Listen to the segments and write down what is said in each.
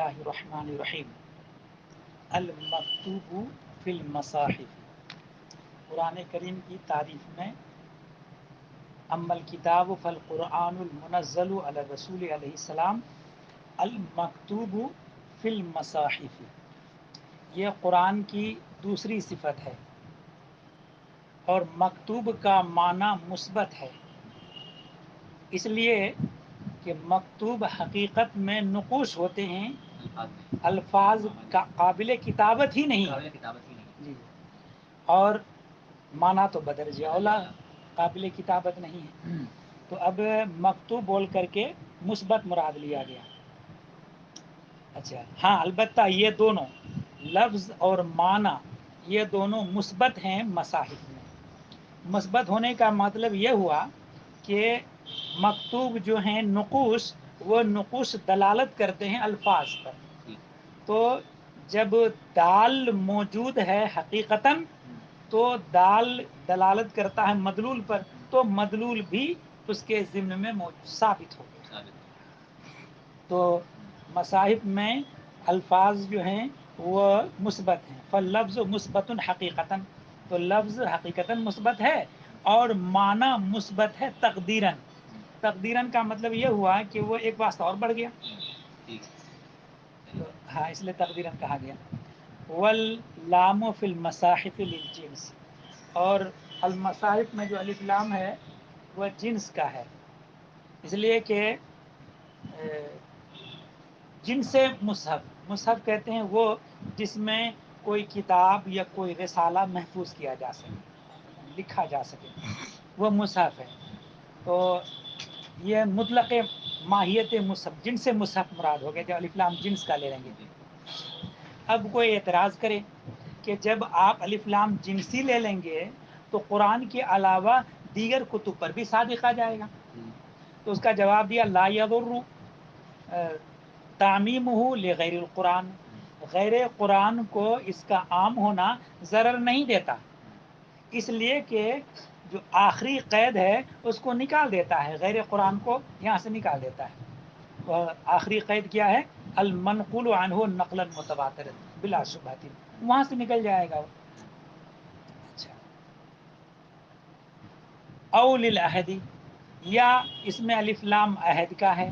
اللہ الرحمن الرحیم المکتوب فی المصاحف۔ قرآن کریم کی تعریف میں اما الکتاب فالقرآن المنزل علی الرسول علیہ السلام المکتوب فی المصاحف، یہ قرآن کی دوسری صفت ہے، اور مکتوب کا معنی مثبت ہے، اس لیے کہ مکتوب حقیقت میں نقوش ہوتے ہیں، الفاظ کا قابل کتابت ہی نہیں، جی، اور معنی تو بدرجہ اولا قابل کتابت نہیں ہے، تو اب مکتوب بول کر کے مثبت مراد لیا گیا۔ اچھا ہاں، البتہ یہ دونوں لفظ اور معنی یہ دونوں مثبت ہیں مصاحف میں۔ مثبت ہونے کا مطلب یہ ہوا کہ مکتوب جو ہیں نقوش، وہ نقوش دلالت کرتے ہیں الفاظ پر، تو جب دال موجود ہے حقیقتاً تو دال دلالت کرتا ہے مدلول پر، تو مدلول بھی اس کے ضمن میں ثابت ہو گیا۔ تو مصاحف میں الفاظ جو ہیں وہ مثبت ہیں، فاللفظ مثبت حقیقتاً، تو لفظ حقیقتاً مثبت ہے، اور معنی مثبت ہے تقدیراً۔ تقدیراً کا مطلب یہ ہوا کہ وہ ایک واسطہ اور بڑھ گیا، ہاں، اس لیے تقدیراً کہا گیا۔ واللام فی المصاحف للجنس، اور المصاحف میں جو الف لام ہے وہ جنس کا ہے، اس لیے کہ جنس مصحف، مصحف کہتے ہیں وہ جس میں کوئی کتاب یا کوئی رسالہ محفوظ کیا جا سکے، لکھا جا سکے، وہ مصحف ہے۔ تو یہ مطلق ماہیت مصحف، جنس مصحف مراد ہو گیا جب الف لام جنس کا لے لیں گے۔ اب کوئی اعتراض کرے کہ جب آپ الف لام جنسی لے لیں گے تو قرآن کے علاوہ دیگر کتب پر بھی صادق آ جائے گا، تو اس کا جواب دیا لا یضر تعمیمہ لغیر القرآن، غیر قرآن کو اس کا عام ہونا ضرر نہیں دیتا، اس لیے کہ جو آخری قید ہے اس کو نکال دیتا ہے، غیر قرآن کو یہاں سے نکال دیتا ہے۔ آخری قید کیا ہے؟ المنقول عنہ نقلا متواتر بلا شبہۃ، وہاں سے نکل جائے گا وہ۔ اچھا، او للعہد، یا اس میں الف لام عہد کا ہے،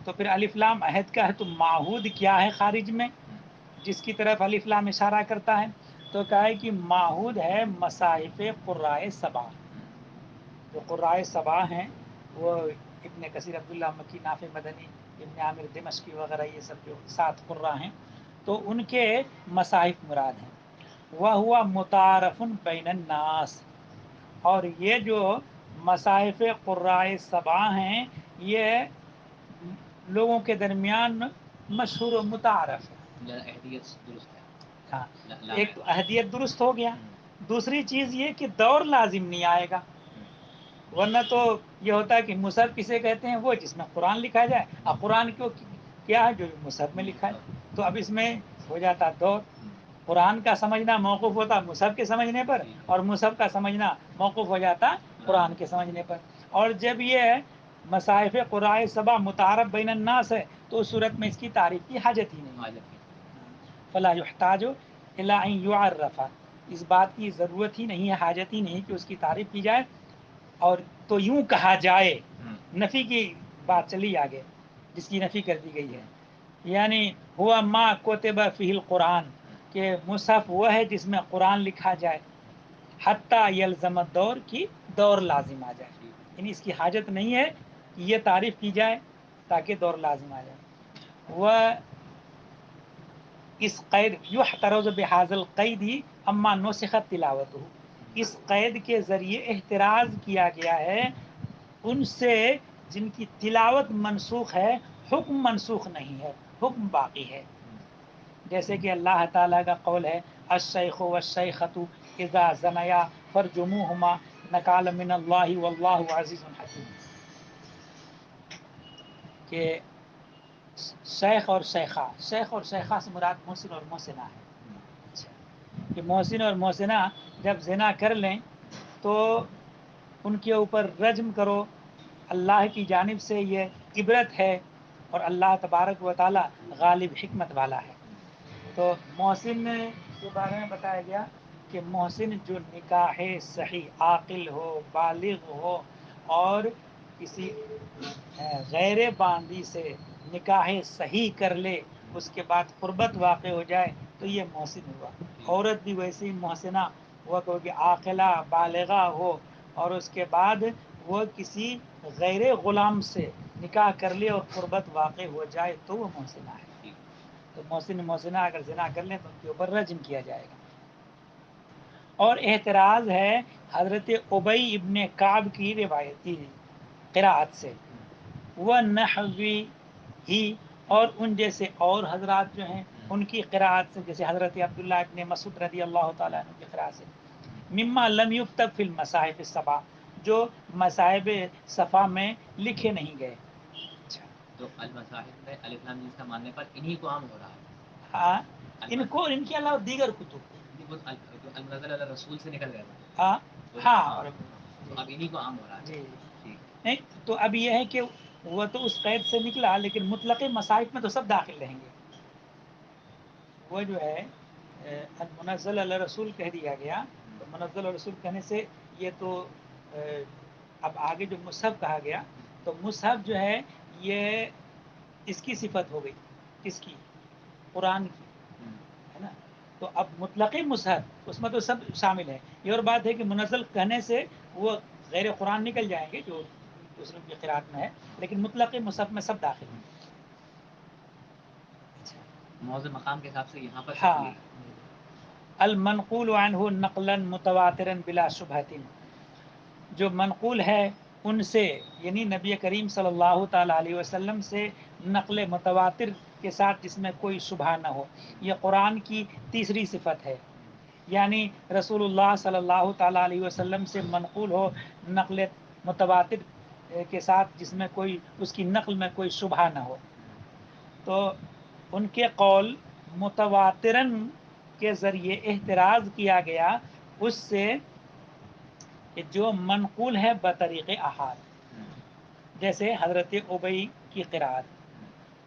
تو پھر الف لام عہد کا ہے تو معہود کیا ہے خارج میں جس کی طرف الف لام اشارہ کرتا ہے؟ تو کہا ہے کہ معہود ہے مصاحف قرائے سبع، جو قرائے سبع ہیں وہ ابن کثیر، عبداللہ مکی، نافع مدنی، ابن عامر دمشقی وغیرہ، یہ سب جو 7 قراء ہیں تو ان کے مصاحف مراد ہیں۔ وَهُوَ مُتَعَارَفٌ بَيْنَ النَّاسِ، اور یہ جو مصاحف قرائے سبع ہیں یہ لوگوں کے درمیان مشہور و متعارف ہے۔ ہاں، ایک تو اہدیت درست ہو گیا، دوسری چیز یہ کہ دور لازم نہیں آئے گا، ورنہ تو یہ ہوتا ہے کہ مصحف کسے کہتے ہیں؟ وہ جس میں قرآن لکھا جائے، اور قرآن کو کیا ہے؟ جو مصحف میں لکھا ہے، تو اب اس میں ہو جاتا دور، قرآن کا سمجھنا موقوف ہوتا مصحف کے سمجھنے پر، اور مصحف کا سمجھنا موقوف ہو جاتا قرآن کے سمجھنے پر۔ اور جب یہ مصاحف قرائے سبع متعارف بین الناس ہے تو اس صورت میں اس کی تعریف کی حاجت ہی نہیں، فلا یحتاج الی ان یعرف، اس بات کی ضرورت ہی نہیں ہے، حاجت ہی نہیں کہ اس کی تعریف کی جائے، اور تو یوں کہا جائے، نفی کی بات چلی آگے جس کی نفی کر دی گئی ہے، یعنی ہوا ما کتب فیہ القرآن، کہ مصحف وہ ہے جس میں قرآن لکھا جائے، حتیٰ یلزم الدور، کی دور لازم آ جائے، یعنی اس کی حاجت نہیں ہے کہ یہ تعریف کی جائے تاکہ دور لازم آ جائے۔ وہ اس قید یحترز بہذا القید اما نسخت تلاوتہ، اس قید کے ذریعے احتراز کیا گیا ہے ان سے جن کی تلاوت منسوخ ہے، حکم منسوخ نہیں ہے، حکم باقی ہے، جیسے کہ اللہ تعالیٰ کا قول ہے الشیخ والشیخۃ اذا زنیا فرجموہما نکالا من اللہ واللہ عزیز حکیم، کہ شیخ اور شیخہ، شیخ اور شیخہ سے مراد محسن اور محسنہ ہے، اچھا، کہ محسن اور محسنہ جب زنا کر لیں تو ان کے اوپر رجم کرو، اللہ کی جانب سے یہ عبرت ہے اور اللہ تبارک و تعالی غالب حکمت والا ہے۔ تو محسن کے بارے میں بتایا گیا کہ محسن جو نکاح صحیح عاقل ہو، بالغ ہو اور کسی غیر باندی سے نکاح صحیح کر لے، اس کے بعد قربت واقع ہو جائے تو یہ محسن ہوا۔ عورت بھی ویسے ہی محسنہ ہوا کہ عاقلہ بالغہ ہو اور اس کے بعد وہ کسی غیر غلام سے نکاح کر لے اور قربت واقع ہو جائے تو وہ محسنہ ہے۔ تو محسنہ اگر زنا کر لیں تو ان کے اوپر رجم کیا جائے گا۔ اور اعتراض ہے حضرت ابی ابن کعب کی روایتی قراءت سے، وہ نحوی ہی اور ان جیسے اور حضرات جو ہیں ان کی قراءت سے، جیسے حضرت عبداللہ ابن مسعود رضی اللہ تعالیٰ عنہ کی قراءت سے، مما لم یکتب فی المصاحف السبع، جو مصاحب صفا میں لکھے نہیں گئے۔ تو المصاحف میں الف لام جس کا ماننے پر انہی کو عام ہو رہا ہے۔ ہاں، ان کو، ان کے علاوہ دیگر کتب، المنزل علی رسول سے نکل گئے۔ ہاں ہاں، اور تو اب انہی کو عام ہو رہا ہے۔ جی نہیں، تو اب یہ ہے کہ وہ تو اس قید سے نکلا، لیکن مطلق مصاحف میں تو سب داخل رہیں گے۔ وہ جو ہے منزل علی رسول کہہ دیا گیا، تو منزل علی رسول کہنے سے یہ تو اب آگے جو مصحف کہا گیا تو مصحف جو ہے یہ اس کی صفت ہو گئی، کس کی؟ قرآن کی، ہے نا۔ تو اب مطلق مصحف اس میں تو سب شامل ہے۔ یہ اور بات ہے کہ منزل کہنے سے وہ غیر قرآن نکل جائیں گے جو دوسروں کی قرآت میں ہے، لیکن مطلق مصحف میں سب داخل ہیں۔ موضوع مقام کے حساب سے یہاں پر ہاں، المنقول عنہ نقلا متواترا بلا شبہۃ، جو منقول ہے ان سے یعنی نبی کریم صلی اللہ تعالی علیہ وسلم سے نقل متواتر کے ساتھ جس میں کوئی شبہ نہ ہو، یہ قرآن کی تیسری صفت ہے، یعنی رسول اللہ صلی اللہ تعالی علیہ وسلم سے منقول ہو نقل متواتر کے ساتھ جس میں کوئی، اس کی نقل میں کوئی شبہ نہ ہو۔ تو ان کے قول متواترن کے ذریعے احتراز کیا گیا اس سے کہ جو منقول ہے بطریق احاد، جیسے حضرت ابی کی قرآت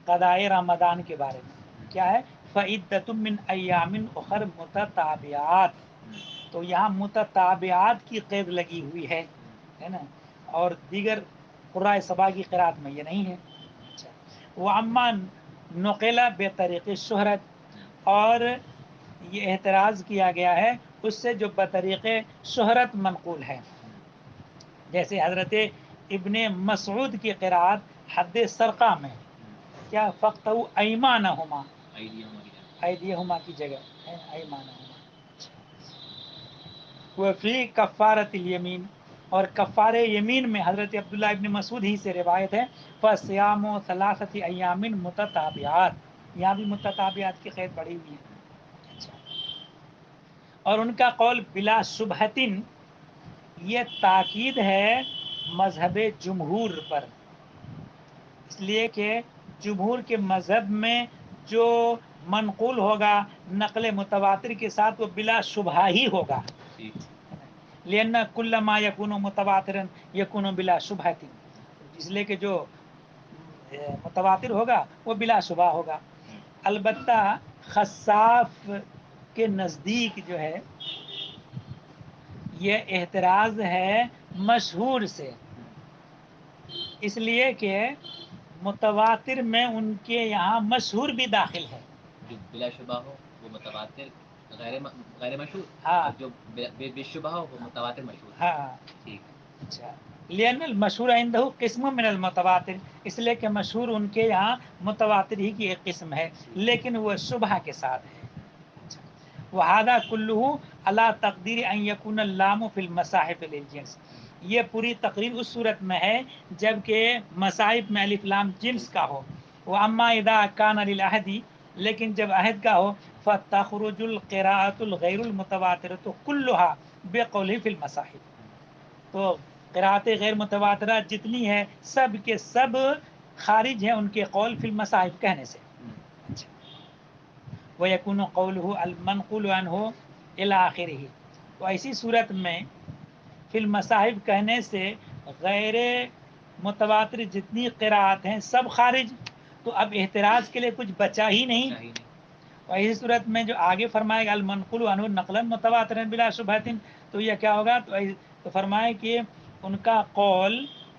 قضائے رمضان کے بارے میں کیا ہے، فعدۃ من ایام اخر متتابعات، تو یہاں متتابعات کی قید لگی ہوئی ہے نا، اور دیگر قرائے سبا کی قرآت میں یہ نہیں ہے۔ وہ اما نقلا بے طریق شہرت، اور یہ اعتراض کیا گیا ہے اس سے جو بطریق شہرت منقول ہے، جیسے حضرت ابن مسعود کی قرآت حد سرقہ میں کیا فقطعوا ایمانہما، ایدیہما کی جگہ ایمانہما، وفی کفارت الیمین، اور کفار یمین میں حضرت عبداللہ ابن مسعود ہی سے روایت ہے فصیام ثلاثۃ ایام متتابعات، یہاں بھی متتابعات کی قید پڑی ہوئی ہے۔ اچھا، اور ان کا قول بلا شبہتن، یہ تاکید ہے مذہب جمہور پر، اس لیے کہ جمہور کے مذہب میں جو منقول ہوگا نقل متواتر کے ساتھ وہ بلا شبہ ہی ہوگا، لأن کل ما یکون متواترا یکون بلا شبہۃ، اس لیے کہ جو متواتر ہوگا وہ بلا شبہ ہوگا۔ البتہ خصاف کے نزدیک جو ہے یہ اعتراض ہے مشہور سے، اس لیے کہ متواتر میں ان کے یہاں مشہور بھی داخل ہے، جو بلا شبہ ہو وہ متواتر غیر مشہور، ہاں، اور جو بے شبہ ہو وہ متواتر مشہور۔ ہاں ٹھیک، اچھا، لأن المشہور عندہ قسم من المتواتر، اس لیے کہ مشہور ان کے یہاں متواتر ہی کی ایک قسم ہے لیکن وہ شبہ کے ساتھ ہے۔ وہذا کلہ علی تقدیر ان یکون اللام فی المصاحف للجنس، یہ پوری تقریر اس صورت میں ہے جبکہ مصاحف میں الف لام جنس کا ہو، واما اذا کان للعہد، لیکن جب عہد کا ہو فتخرج القراءۃ الغیر المتواترۃ کلھا بقولہ فی المصاحف، تو قراءت غیر متواترہ جتنی ہے سب کے سب خارج ہیں ان کے قول فی المصاحف کہنے سے۔ وَيَكُونُ قَوْلُهُ الْمَنْقُولُ عَنْهُ إِلَى آخِرِهِ، تو ایسی صورت میں فی المصاحف کہنے سے غیر متواتر جتنی قراءت ہیں سب خارج، تو اب احتراز کے لیے کچھ بچا ہی نہیں. صحیح نہیں. اور اسی صورت میں جو آگے فرمائے گا المنقول عنہ نقلا متواترا بلا شبہۃ، تو یہ کیا ہوگا؟ تو فرمائے کہ ان کا قول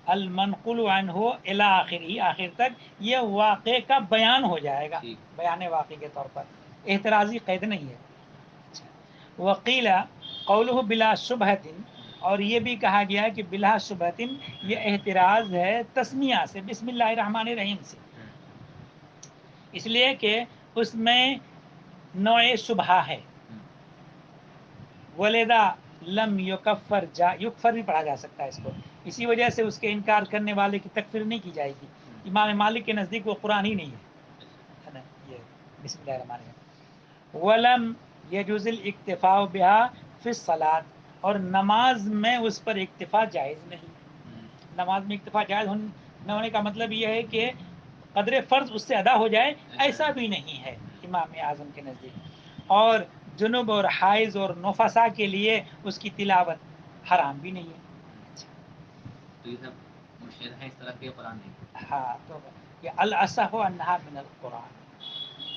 المنقول عنہ الی آخری، آخر تک یہ واقع کا بیان ہو جائے گا، ٹھیک. بیان واقع کے طور پر، احترازی قید نہیں ہے. وقیل قولہ بلا شبہۃ، اور یہ بھی کہا گیا کہ بلا شبہۃ یہ احتراز ہے تسمیہ سے، بسم اللہ الرحمن الرحیم سے، اس لیے کہ اس میں نوع شبہ ہے. ولدا لم یکفر یکفر بھی پڑھا جا سکتا ہے اس کو، اسی وجہ سے اس کے انکار کرنے والے کی تکفیر نہیں کی جائے گی. امام مالک کے نزدیک وہ قرآن ہی نہیں ہے نا یہ بسم اللہ الرحمن الرحیم. ولم یجوز الاکتفاء بها فی الصلاۃ، اور نماز میں اس پر اکتفا جائز نہیں. نماز میں اکتفا جائز نہ ہونے کا مطلب یہ ہے کہ قدر فرض اس سے ادا ہو جائے، ایسا بھی نہیں ہے امام اعظم کے نزدیک. اور جنوب اور حائض اور نفسا کے لیے اس کی تلاوت حرام بھی نہیں ہے. تو یہ سب مشہد ہیں اس طرح کے قرآن نہیں. ہاں، تو یہ الاصح انہا من القرآن،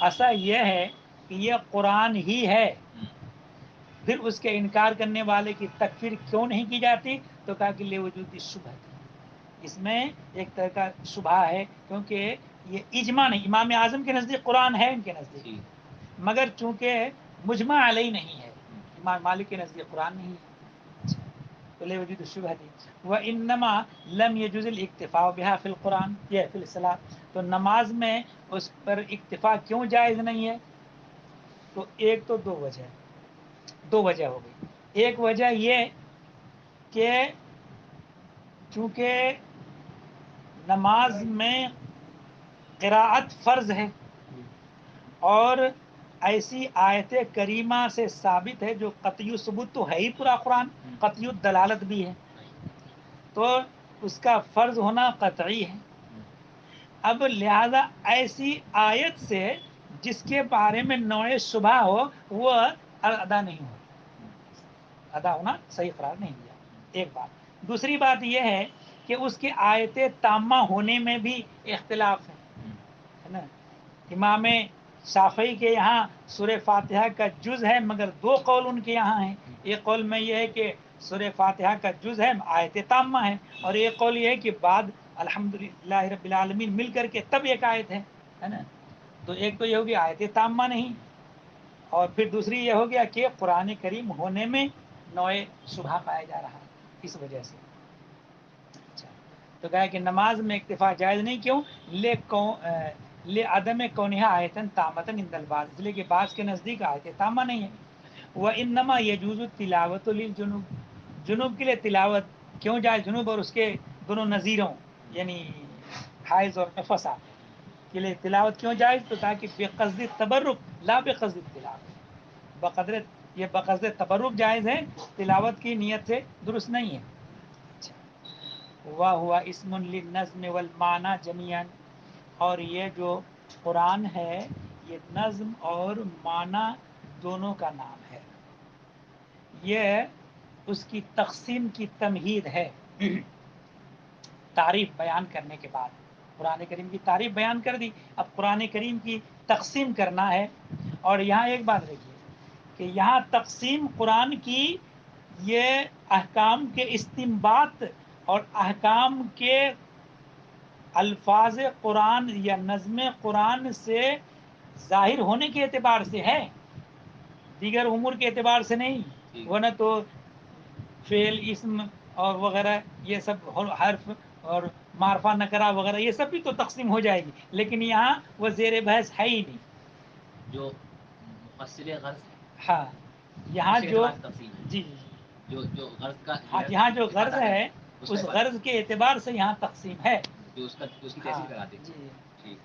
اصح یہ ہے کہ یہ قرآن ہی ہے. پھر اس کے انکار کرنے والے کی تکفیر کیوں نہیں کی جاتی؟ تو کہا کہ لے وجود شبہ، اس میں ایک طرح کا شبہ ہے، کیونکہ یہ اجماع نہیں. امام اعظم کے نزدیک قرآن ہے ان کے نزدیک، مگر چونکہ مجمع علیہ نہیں ہے، امام مالک کے نزدیک قرآن نہیں ہے. تو لے وجود شبہ دی. وَإِنَّمَا لَمْ يَجُزِ الْاِكْتِفَاءُ بِهَا فِي الْقُرْآنِ، یہ فی الصلاۃ. تو نماز میں اس پر اکتفا کیوں جائز نہیں ہے؟ تو ایک تو دو وجہ ہو گئی. ایک وجہ یہ کہ چونکہ نماز میں قراءت فرض ہے، اور ایسی آیت کریمہ سے ثابت ہے جو قطعی ثبوت تو ہے ہی پورا قرآن، قطعی دلالت بھی ہے، تو اس کا فرض ہونا قطعی ہے. اب لہذا ایسی آیت سے جس کے بارے میں نوع شبہ ہو وہ ادا نہیں ہو، ادا ہونا صحیح قرار نہیں دیا. ایک بات. دوسری بات یہ ہے کہ اس کے آیت تامہ ہونے میں بھی اختلاف ہے نا. امام شافعی کے یہاں سورہ فاتحہ کا جز ہے، مگر دو قول ان کے یہاں ہیں. ایک قول میں یہ ہے کہ سورہ فاتحہ کا جز ہے، آیت تامہ ہے، اور ایک قول یہ ہے کہ بعد الحمدللہ رب العالمین مل کر کے تب ایک آیت ہے نا. تو ایک تو یہ ہو گیا آیت تامہ نہیں، اور پھر دوسری یہ ہو گیا کہ قرآن کریم ہونے میں نوع شبہ پایا جا رہا ہے اس وجہ سے. اچھا، تو کہا کہ نماز میں اکتفا جائز نہیں. کیوں؟ لے عدم کونہا آیتن تامتن عند البعض، اس لیے کہ بعض کے نزدیک آیت تامہ نہیں ہے. وانما یجوز التلاوۃ للجنوب، جنوب کے لیے تلاوت کیوں جائز؟ جنوب اور اس کے دونوں نظیروں یعنی حائض اور نفسا کے لیے تلاوت کیوں جائز؟ تو تاکہ بقصد تبرک لا بقصد التلاوت، یہ بقصد تبرک جائز ہے، تلاوت کی نیت سے درست نہیں ہے. وَهُوَ اسم للنظم والمعنى جميعا، اور یہ جو قرآن ہے یہ نظم اور معنی دونوں کا نام ہے. یہ اس کی تقسیم کی تمہید ہے. تعریف بیان کرنے کے بعد قرآن کریم کی تعریف بیان کر دی، اب قرآن کریم کی تقسیم کرنا ہے. اور یہاں ایک بات دیکھیے کہ یہاں تقسیم قرآن کی یہ احکام کے استنباط اور احکام کے الفاظ قرآن یا نظم قرآن سے ظاہر ہونے کے اعتبار سے ہے، دیگر امور کے اعتبار سے نہیں. ورنہ تو فعل اسم اور وغیرہ یہ سب حرف اور معرفہ نکرہ وغیرہ یہ سب بھی تو تقسیم ہو جائے گی، لیکن یہاں وہ زیر بحث ہے ہی نہیں. جو مفسر غرض ہے، ہاں یہاں جو جی جو غرض کا یہاں جو غرض ہے اس غرض کے اعتبار سے یہاں تقسیم ہے، جو اس کی تحصیل کرا دے. جی.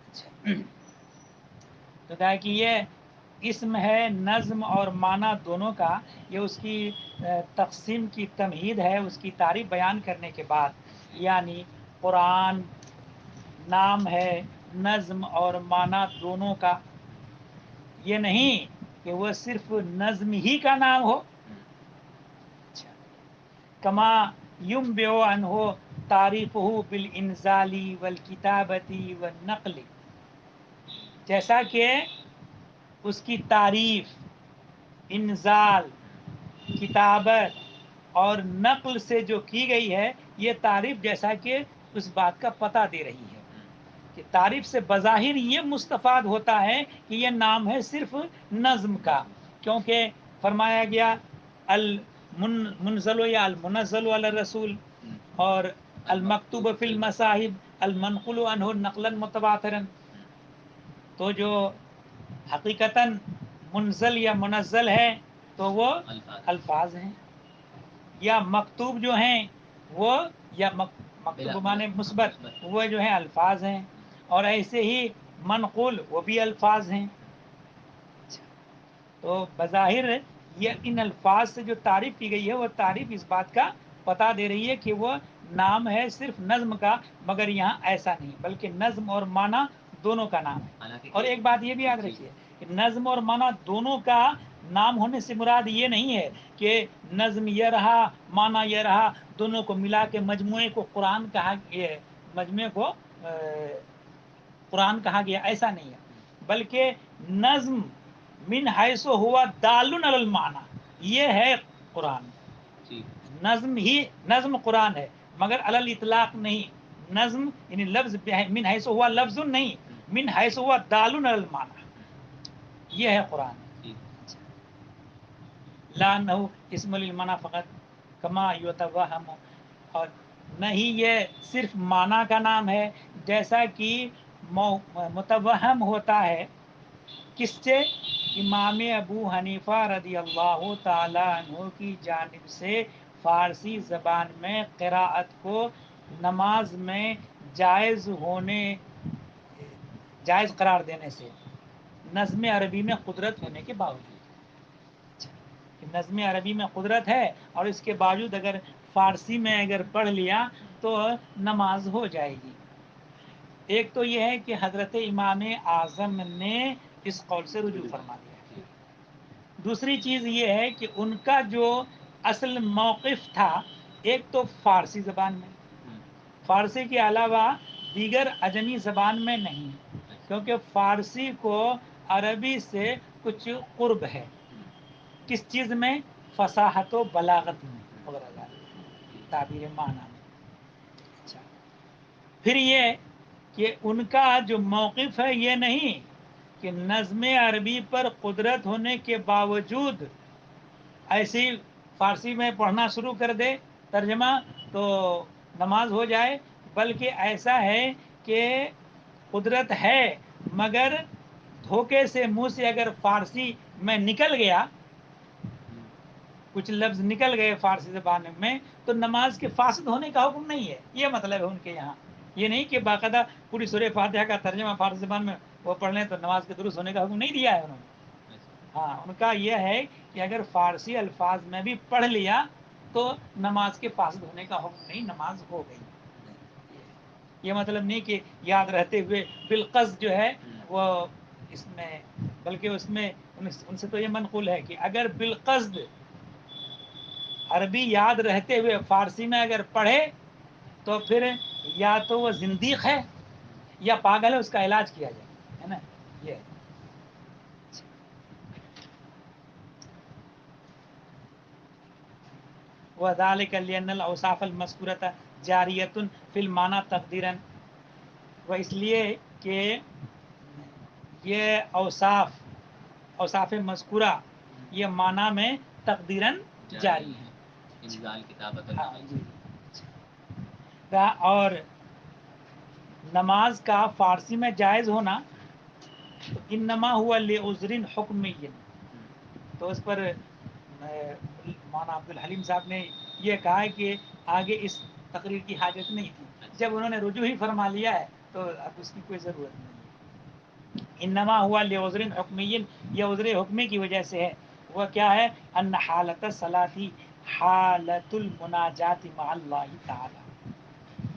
اچھا، تو کہا کہ یہ اسم ہے نظم اور معنی دونوں کا، یہ اس کی تقسیم کی تمہید ہے اس کی تعریف بیان کرنے کے بعد. یعنی قرآن نام ہے نظم اور معنی دونوں کا، یہ نہیں کہ وہ صرف نظم ہی کا نام ہو. کما یم بیو عنہ تعریفہ بالانزالی والکتابتی والنقل، جیسا کہ اس کی تعریف انزال، کتابت اور نقل سے جو کی گئی ہے، یہ تعریف جیسا کہ اس بات کا پتہ دے رہی ہے کہ تعریف سے بظاہر یہ مستفاد ہوتا ہے کہ یہ نام ہے صرف نظم کا، کیونکہ فرمایا گیا المنزل یا المنزل علی الرسول اور المکتوب فی المصاحب المنقول عنہ نقلا متواترا، تو جو حقیقتاً منزل یا منزل ہے تو وہ الفاظ ہیں، یا مکتوب جو ہیں وہ، یا مکتوب مانے مثبت، وہ جو ہیں الفاظ ہیں، اور ایسے ہی منقول وہ بھی الفاظ ہیں۔ تو بظاہر یہ ان الفاظ سے جو تعریف کی گئی ہے وہ تعریف اس بات کا پتہ دے رہی ہے کہ وہ نام ہے صرف نظم کا، مگر یہاں ایسا نہیں، بلکہ نظم اور معنی دونوں کا نام ہے۔ اور ایک بات یہ بھی یاد رکھیے کہ نظم اور معنی دونوں کا نام ہونے سے مراد یہ نہیں ہے کہ نظم یہ رہا معنی یہ رہا، دونوں کو ملا کے مجموعے کو قرآن کہا، مجموعے کو قرآن کہا گیا، ایسا نہیں ہے، بلکہ نظم من حیث ہوا دال علی المعنی، یہ ہے قرآن، نظم ہی نظم قرآن ہے، مگر علی الاطلاق نہیں، نظم یعنی لفظ من حیث ہوا لفظ نہیں، من حیث ہوا دال علی المعنی، یہ ہے قرآن۔ لا انہ اسم للمعنی فقط کما یتوہم، اور نہیں یہ صرف معنی کا نام ہے جیسا کہ متوہم ہوتا ہے، کس سے؟ امام ابو حنیفہ رضی اللہ تعالی عنہ کی جانب سے فارسی زبان میں قراءت کو نماز میں جائز قرار دینے سے، نظم عربی میں قدرت ہونے کے باوجود، نظم عربی میں قدرت ہے اور اس کے باوجود اگر فارسی میں اگر پڑھ لیا تو نماز ہو جائے گی۔ ایک تو یہ ہے کہ حضرت امام اعظم نے اس قول سے رجوع فرما دیا، دوسری چیز یہ ہے کہ ان کا جو اصل موقف تھا ایک تو فارسی زبان میں، فارسی کے علاوہ دیگر اجمی زبان میں نہیں، کیونکہ فارسی کو عربی سے کچھ قرب ہے، کس چیز میں؟ فصاحت و بلاغت میں وغیرہ، تعبیر معنی میں۔ اچھا، پھر یہ کہ ان کا جو موقف ہے یہ نہیں کہ نظم عربی پر قدرت ہونے کے باوجود ایسی فارسی میں پڑھنا شروع کر دے ترجمہ تو نماز ہو جائے، بلکہ ایسا ہے کہ قدرت ہے مگر دھوکے سے منہ سے اگر فارسی میں نکل گیا، کچھ لفظ نکل گئے فارسی زبان میں، تو نماز کے فاسد ہونے کا حکم نہیں ہے، یہ مطلب ہے ان کے یہاں، یہ نہیں کہ باقاعدہ پوری سورہ فاتحہ کا ترجمہ فارسی زبان میں وہ پڑھ لیں تو نماز کے درست ہونے کا حکم نہیں دیا ہے انہوں نے۔ ہاں، ان کا یہ ہے کہ اگر فارسی الفاظ میں بھی پڑھ لیا تو نماز کے فاسد ہونے کا حکم نہیں، نماز ہو گئی۔ یہ مطلب نہیں کہ یاد رہتے ہوئے بالقصد جو ہے وہ اس میں، بلکہ اس میں ان سے تو یہ منقول ہے کہ اگر بالقصد عربی یاد رہتے ہوئے فارسی میں اگر پڑھے تو پھر یا تو وہ زندیق ہے یا پاگل ہے، اس کا علاج کیا جائے، ہے نا، یہ ہے۔ وَذَلِكَ لِأَنَّ الْأَوْصَافَ الْمَذْكُورَةَ جَارِيَةٌ فِي الْمَعْنَى تَقْدِيرًا، وہ اس لیے کہ یہ اوصاف مذکورہ یہ معنی میں تقدیراً جاری ہیں، انزال، کتابت اور ہاں نقل۔ جی، اور نماز کا فارسی میں جائز ہونا تو انما ہوا لعذر حکمی، تو اس پر مولانا عبد الحلیم صاحب نے یہ کہا ہے کہ آگے اس تقریر کی حاجت نہیں تھی، جب انہوں نے رجوع ہی فرما لیا ہے تو اب اس کی کوئی ضرورت نہیں ہے۔ انما ہوا لعذر حکمی، یہ عذر حکمی کی وجہ سے ہے، وہ کیا ہے؟ ان حالت الصلاۃ حالت المناجات مع اللہ تعالی،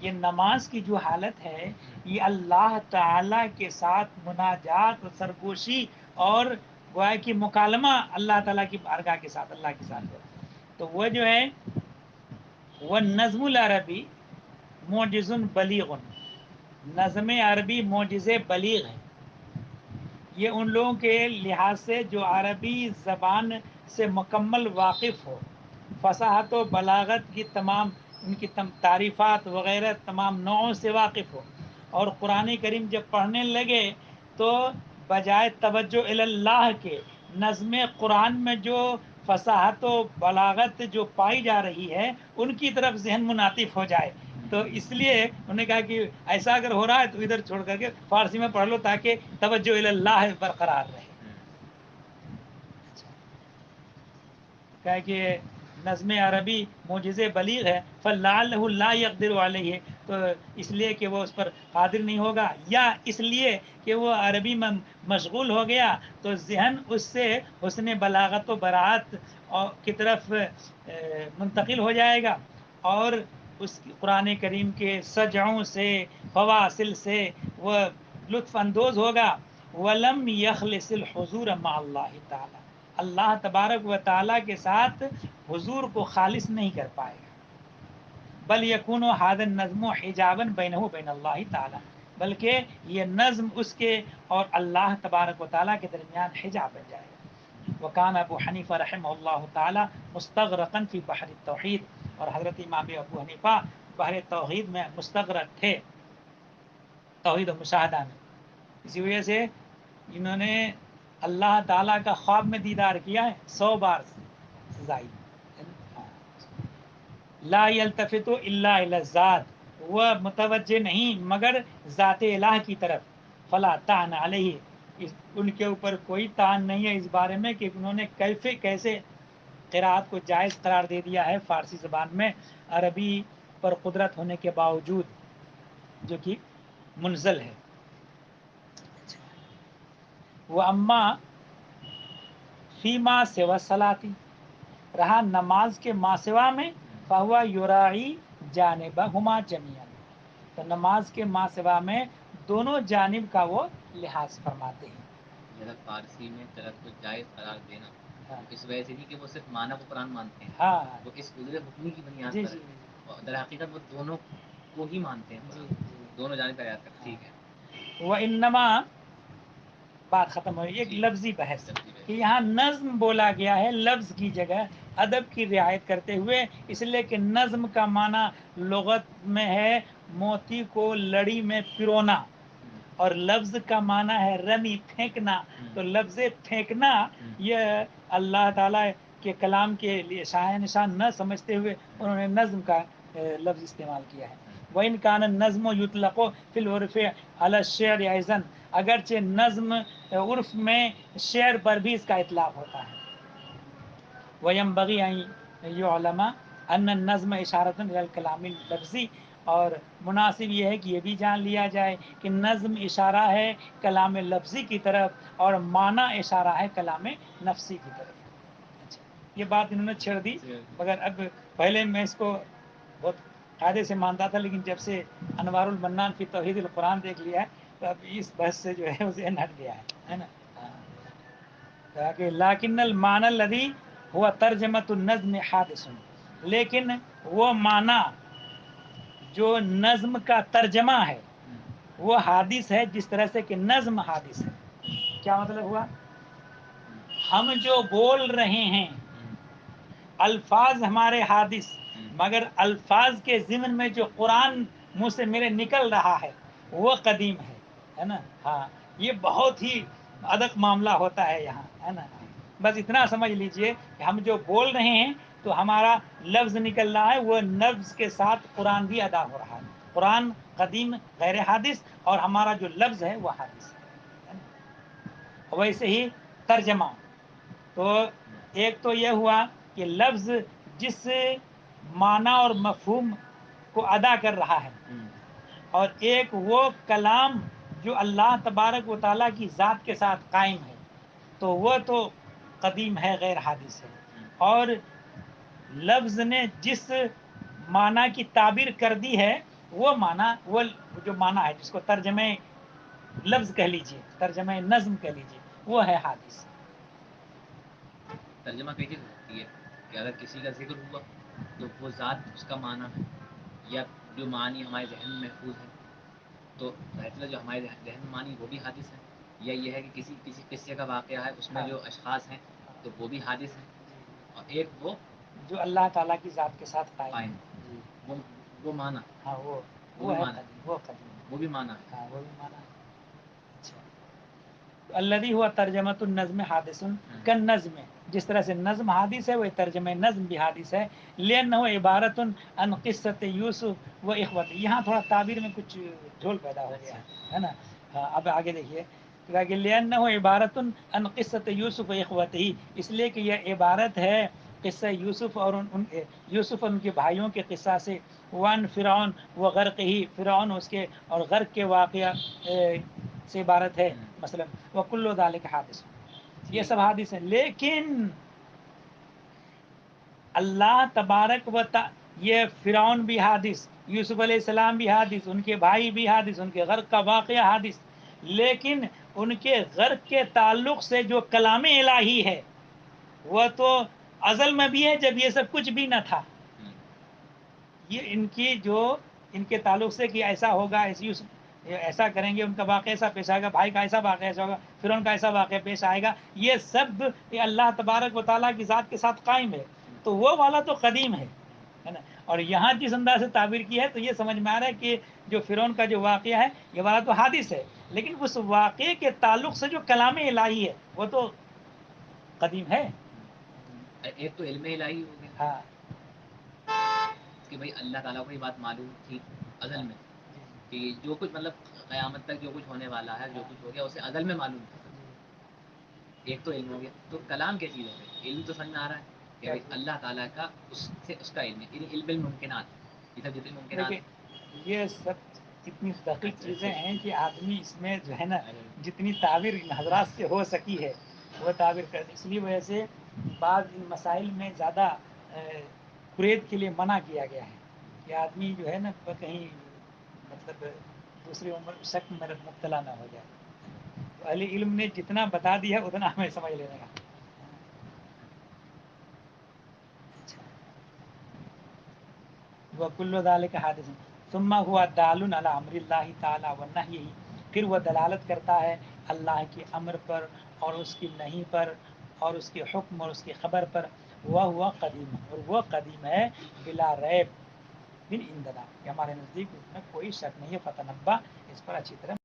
یہ نماز کی جو حالت ہے یہ اللہ تعالی کے ساتھ مناجات و سرگوشی اور گویا کہ مکالمہ اللہ تعالیٰ کی بارگاہ کے ساتھ، اللہ کے ساتھ ہے، تو وہ جو ہے وہ نظم العربی معجز بلیغ، نظم عربی معجز بلیغ ہے. یہ ان لوگوں کے لحاظ سے جو عربی زبان سے مکمل واقف ہو، فصاحت و بلاغت کی تمام ان کی تعریفات وغیرہ تمام نوعوں سے واقف ہو، اور قرآن کریم جب پڑھنے لگے تو بجائے توجہ الی اللہ کے نظم قرآن میں جو فصاحت و بلاغت جو پائی جا رہی ہے ان کی طرف ذہن منعطف ہو جائے. تو اس لیے انہوں نے کہا کہ ایسا اگر ہو رہا ہے تو ادھر چھوڑ کر کے فارسی میں پڑھ لو تاکہ توجہ الی اللہ برقرار رہے. کہا کہ نظم عربی معجز بلیغ ہے، فلعلہ لا یقدر علیہ، تو اس لیے کہ وہ اس پر قادر نہیں ہوگا، یا اس لیے کہ وہ عربی میں مشغول ہو گیا تو ذہن اس سے حسن بلاغت و براعت کی طرف منتقل ہو جائے گا، اور اس قرآن کریم کے سجعوں سے فواصل سے وہ لطف اندوز ہوگا. ولم یخلص الحضور مع اللہ تعالی، اللہ تبارک و تعالیٰ کے ساتھ حضور کو خالص نہیں کر پائے گا. بل یکون هذا النظم حجابا بینہ بین اللہ تعالیٰ، بلکہ یہ نظم اس کے اور اللہ تبارک و تعالیٰ کے درمیان حجاب بن جائے گا. وکان ابو حنیفہ رحمہ اللہ تعالیٰ مستغرقا فی بحر التوحید، اور حضرت امام ابو حنیفہ بحر توحید میں مستغرق تھے، توحید و مشاہدہ میں. اسی وجہ سے انہوں نے اللہ تعالیٰ کا خواب میں دیدار کیا ہے 100 بار سے زائد. لا یلتفت الا الی الذات، وہ متوجہ نہیں مگر ذات الہ کی طرف. فلا تعن علیہ، ان کے اوپر کوئی تعن نہیں ہے اس بارے میں کہ انہوں نے کیسے قرات کو جائز قرار دے دیا ہے فارسی زبان میں عربی پر قدرت ہونے کے باوجود، جو کہ منزل ہے. وہ اما فیما سوا صلاتی، رہا نماز کے ماسوا میں، فہوا یراعی جانبہما جمیعا، تو نماز کے ماسوا میں دونوں جانب کا وہ لحاظ فرماتے ہیں. فارسی میں طرف کو جائز قرار دینا ہاں. اس وجہ سے نہیں کہ وہ صرف معنی کو قرآن مانتے ہیں، ہاں وہ اس قدرت حکمی کی بنیاد جی پر جی ہے، اور در حقیقت وہ دونوں کو ہی مانتے ہیں جی قرآن، جی. دونوں جانب کا یاد کرتے. ٹھیک ہے. وہ انما بات ختم ہوئی. ایک جی. لفظی بحث لفظی بحث. کہ یہاں نظم بولا گیا ہے لفظ کی جگہ ادب کی رعایت کرتے ہوئے، اس لیے کہ نظم کا معنی لغت میں ہے موتی کو لڑی میں پرونا، اور لفظ کا معنی ہے رمی پھینکنا. تو لفظ پھینکنا یہ اللہ تعالیٰ کے کلام کے لیے شاہ نشان نہ سمجھتے ہوئے انہوں نے نظم کا لفظ استعمال کیا ہے. وَإِنْ كَانَ النَّظْمُ يُطْلَقُ فِي الْعُرْفِ عَلَى الشِّعْرِ أَيْضًا، اگرچہ نظم عرف میں شعر پر بھی اس کا اطلاق ہوتا ہے. وَيَنْبَغِي أَنْ يُعْلَمَ أَنَّ النَّظْمَ إِشَارَةٌ إِلَى الْكَلَامِ اللَّفْظِي، اور مناسب یہ ہے کہ یہ بھی جان لیا جائے کہ نظم اشارہ ہے کلام لفظی کی طرف اور معنی اشارہ ہے کلام نفسی کی طرف. اچھا، یہ بات انہوں نے چھیڑ دی، مگر اب پہلے میں اس کو بہت قاعدے سے مانتا تھا، لیکن جب سے انوار المنان فی توحید القرآن دیکھ لیا ہے تو اب اس بحث سے جو ہے ذہن ہٹ گیا ہے نا. کہ لیکن المعنی الذی ہوا ترجمۃ النظم حادث، لیکن وہ معنی جو نظم کا ترجمہ ہے وہ حادث ہے، جس طرح سے کہ نظم حادث ہے. کیا مطلب ہوا؟ ہم جو بول رہے ہیں الفاظ ہمارے حادث، مگر الفاظ کے ضمن میں جو قرآن منہ سے میرے نکل رہا ہے وہ قدیم ہے نا. ہاں، یہ بہت ہی ادق معاملہ ہوتا ہے یہاں، ہے نا. بس اتنا سمجھ لیجئے کہ ہم جو بول رہے ہیں تو ہمارا لفظ نکل رہا ہے، وہ لفظ کے ساتھ قرآن بھی ادا ہو رہا ہے. قرآن قدیم غیر حادث اور ہمارا جو لفظ ہے وہ حادث ہے. ویسے ہی ترجمہ، تو ایک تو یہ ہوا کہ لفظ جس معنی اور مفہوم کو ادا کر رہا ہے، اور ایک وہ کلام جو اللہ تبارک و تعالیٰ کی ذات کے ساتھ قائم ہے، تو وہ تو قدیم ہے غیر حادث ہے. اور لفظ نے جس معنی کی تعبیر کر دی ہے وہ معنی، وہ جو معنی ہے جس کو ترجمہ لفظ کہہ لیجئے، ترجمہ نظم کہہ لیجئے، وہ ہے حادث. ترجمہ کیسے ہو سکتی ہے کہ اگر کسی کا ذکر ہوا تو وہ ذات اس کا معنی ہے، یا جو معنی ہمارے ذہن میں محفوظ ہے تو ظاہر جو ہمارے ذہن میں معنی وہ بھی حادث ہیں، یا یہ ہے کہ کسی قصے کا واقعہ ہے اس میں جو اشخاص ہیں تو وہ بھی حادث ہیں، اور ایک وہ جو اللہ تعالیٰ کی ذات کے ساتھ قائم قائم ہے. جی وہ معنی ہاں وہ وہ بھی ہے معنی قدیم، وہ قدیم ہے. وہ بھی معنی ہے. ہاں وہ بھی مانا ہے. اچھا الذی ہوا ترجمۃ النظم حادث کن نظم، جس طرح سے نظم حادث ہے وہ ترجمہ نظم بھی حادث ہے. لأنہ عبارت عن قصۃ یوسف و اخوت، یہاں تھوڑا تعبیر میں کچھ جھول پیدا ہو گیا ہے نا. ہاں اب آگے دیکھیے کہ لأنہ عبارت عن قصۃ یوسف و اخوتہ، اس لیے کہ یہ عبارت ہے قصہ یوسف اور یوسف اور ان کے بھائیوں کے قصہ سے. وان فرعون و غرق ہی، فرعون اس کے اور غرق کے واقعہ سے عبارت ہے مثلا. وکل ذلک حادث، یہ سب حادث ہے. لیکن اللہ تبارک و یہ فرعون بھی حادث، یوسف علیہ السلام بھی حادث، ان کے بھائی بھی حادث، ان کے غرق کا واقعہ حادث. لیکن ان کے غرق کے تعلق سے جو کلام الہی ہے وہ تو ازل میں بھی ہے جب یہ سب کچھ بھی نہ تھا. یہ ان کی جو ان کے تعلق سے کہ ایسا ہوگا، ایسا کریں گے، ان کا واقعہ ایسا پیش آئے گا، بھائی کا ایسا واقعہ ایسا ہوگا، پھر ان کا ایسا واقعہ پیش آئے گا، یہ سب یہ اللہ تبارک و تعالیٰ کی ذات کے ساتھ قائم ہے. تو وہ والا تو قدیم ہے نا. اور یہاں جس انداز سے تعبیر کی ہے تو یہ سمجھ میں آ رہا ہے کہ جو فرعون کا جو واقعہ ہے یہ والا تو حادث ہے، لیکن اس واقعے کے تعلق سے جو کلام الہی ہے وہ تو قدیم ہے. ایک تو علم الہی ہو گیا ہاں کہ بھائی اللہ تعالیٰ کو یہ بات معلوم تھی ازل میں کہ جو کچھ مطلب قیامت تک جو کچھ ہونے والا ہے، جو کچھ ہو گیا اسے ازل میں معلوم تھا. ایک تو علم ہو گیا. تو کلام کیا چیز ہے؟ علم تو سمجھ میں آ رہا ہے کہ بھائی اللہ تعالیٰ کا اس کا علم ہے، علم الممکنات، یہ سب جتنے ممکنات دیکھیں ہیں. یہ سب اتنی دقیق چیزیں ہیں کہ آدمی اس میں جو ہے نا جتنی تعبیر حضرات سے ہو سکی ہے وہ تعبیر کر. اس لیے وجہ سے بعض ان مسائل میں زیادہ قرید کے لیے منع کیا گیا ہے کہ آدمی جو ہے نا کہیں مطلب دوسری عمر شک میں مبتلا نہ ہو جائے. تو اہل علم نے جتنا بتا دیا اتنا ہمیں سمجھ لینے کا. وکل ذلک حادث ثم هو دال علی امر اللہ تعالی ونہیہ، پھر وہ دلالت کرتا ہے اللہ کے امر پر اور اس کی نہیں پر اور اس کے حکم اور اس کی خبر پر. وہ ہوا قدیم، اور وہ قدیم ہے بلا ریب من عندنا، کہ ہمارے نزدیک اس میں کوئی شک نہیں ہے. فتنبا، اس پر اچھی طرح